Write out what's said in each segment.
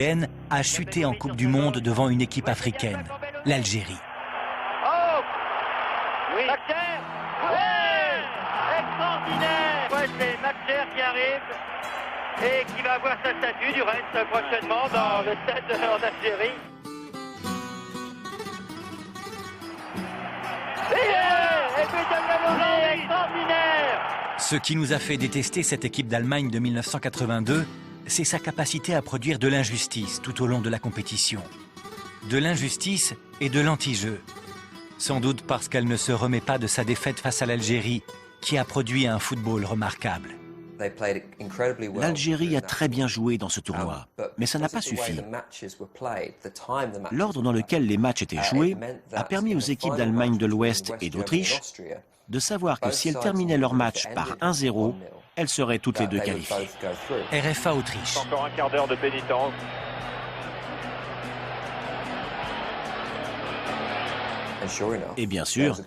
a chuté en Coupe du Monde devant une équipe africaine, l'Algérie. Oh oui. Maxer. Ouais. Extraordinaire. Ouais, c'est Maxer qui arrive et qui va avoir sa statue du reste prochainement dans le stade en Algérie. Et puis extraordinaire. Ce qui nous a fait détester cette équipe d'Allemagne de 1982, c'est sa capacité à produire de l'injustice tout au long de la compétition. De l'injustice et de l'anti-jeu. Sans doute parce qu'elle ne se remet pas de sa défaite face à l'Algérie, qui a produit un football remarquable. L'Algérie a très bien joué dans ce tournoi, mais ça n'a pas suffi. L'ordre dans lequel les matchs étaient joués a permis aux équipes d'Allemagne de l'Ouest et d'Autriche de savoir que si elles terminaient leur match par 1-0, elles seraient toutes les deux qualifiées. RFA Autriche. Encore un quart d'heure de pénitence. Et bien sûr,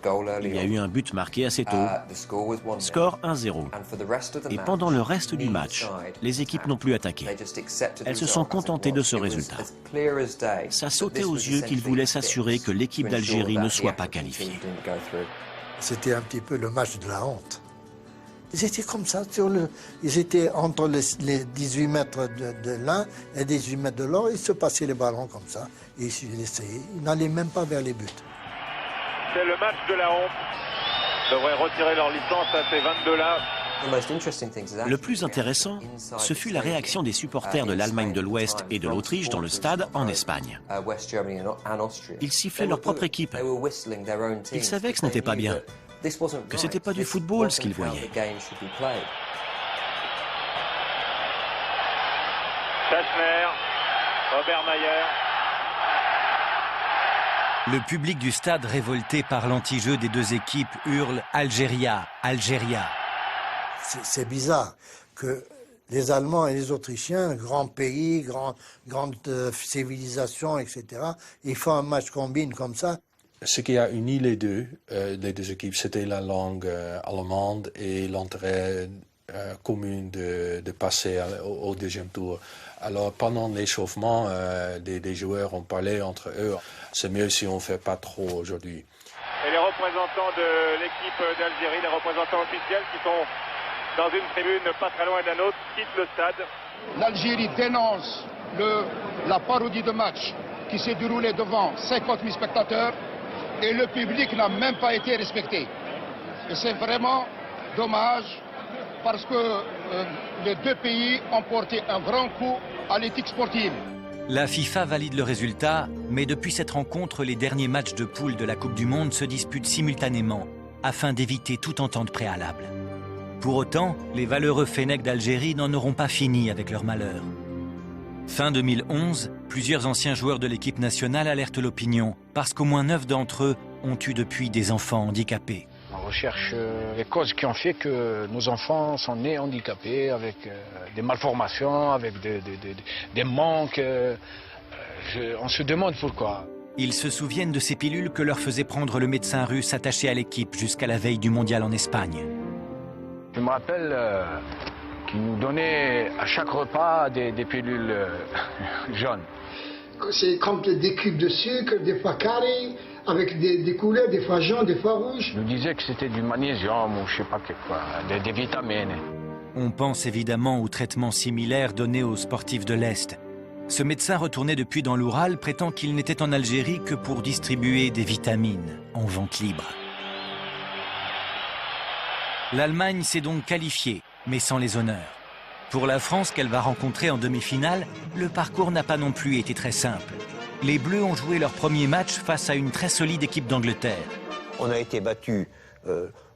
il y a eu un but marqué assez tôt. Score 1-0. Et pendant le reste du match, les équipes n'ont plus attaqué. Elles se sont contentées de ce résultat. Ça sautait aux yeux qu'ils voulaient s'assurer que l'équipe d'Algérie ne soit pas qualifiée. C'était un petit peu le match de la honte. Ils étaient comme ça, ils étaient entre les 18 mètres de l'un et 18 mètres de l'autre, ils se passaient les ballons comme ça, et ils n'allaient même pas vers les buts. C'est le match de la honte. Ils devraient retirer leur licence à ces 22-là. Le plus intéressant, ce fut la réaction des supporters de l'Allemagne de l'Ouest et de l'Autriche dans le stade en Espagne. Ils sifflaient leur propre équipe. Ils savaient que ce n'était pas bien, que ce n'était pas du football ce qu'ils voyaient. Tachner, Obermayer. Le public du stade, révolté par l'anti-jeu des deux équipes, hurle « Algéria, Algéria ». C'est bizarre que les Allemands et les Autrichiens, grands pays, grande civilisation, etc., ils font un match combine comme ça. Ce qui a uni les deux équipes, c'était la langue allemande et l'intérêt commun de passer au deuxième tour. Alors pendant l'échauffement, des joueurs ont parlé entre eux. C'est mieux si on ne fait pas trop aujourd'hui. Et les représentants de l'équipe d'Algérie, les représentants officiels qui sont dans une tribune pas très loin d'un autre, quittent le stade. L'Algérie dénonce la parodie de match qui s'est déroulée devant 50 000 spectateurs et le public n'a même pas été respecté. Et c'est vraiment dommage parce que les deux pays ont porté un grand coup à l'éthique sportive. La FIFA valide le résultat, mais depuis cette rencontre, les derniers matchs de poule de la Coupe du Monde se disputent simultanément, afin d'éviter toute entente préalable. Pour autant, les valeureux Fennecs d'Algérie n'en auront pas fini avec leur malheur. Fin 2011, plusieurs anciens joueurs de l'équipe nationale alertent l'opinion, parce qu'au moins 9 d'entre eux ont eu depuis des enfants handicapés. On recherche les causes qui ont fait que nos enfants sont nés handicapés, avec des malformations, avec des manques. On se demande pourquoi. Ils se souviennent de ces pilules que leur faisait prendre le médecin russe attaché à l'équipe jusqu'à la veille du mondial en Espagne. Je me rappelle qu'il nous donnait à chaque repas des pilules jaunes. C'est comme des cubes de sucre, des fois carrés, avec des couleurs, des fois jaunes, des fois rouges. Il nous disait que c'était du magnésium ou je sais pas quoi, des vitamines. On pense évidemment aux traitements similaires donnés aux sportifs de l'Est. Ce médecin retourné depuis dans l'Oural prétend qu'il n'était en Algérie que pour distribuer des vitamines en vente libre. L'Allemagne s'est donc qualifiée, mais sans les honneurs. Pour la France qu'elle va rencontrer en demi-finale, le parcours n'a pas non plus été très simple. Les Bleus ont joué leur premier match face à une très solide équipe d'Angleterre. On a été battus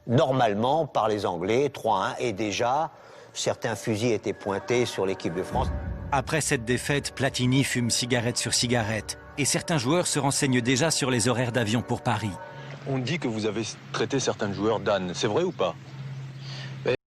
normalement par les Anglais, 3-1, et déjà, certains fusils étaient pointés sur l'équipe de France. Après cette défaite, Platini fume cigarette sur cigarette, et certains joueurs se renseignent déjà sur les horaires d'avion pour Paris. On dit que vous avez traité certains joueurs d'ânes, c'est vrai ou pas ?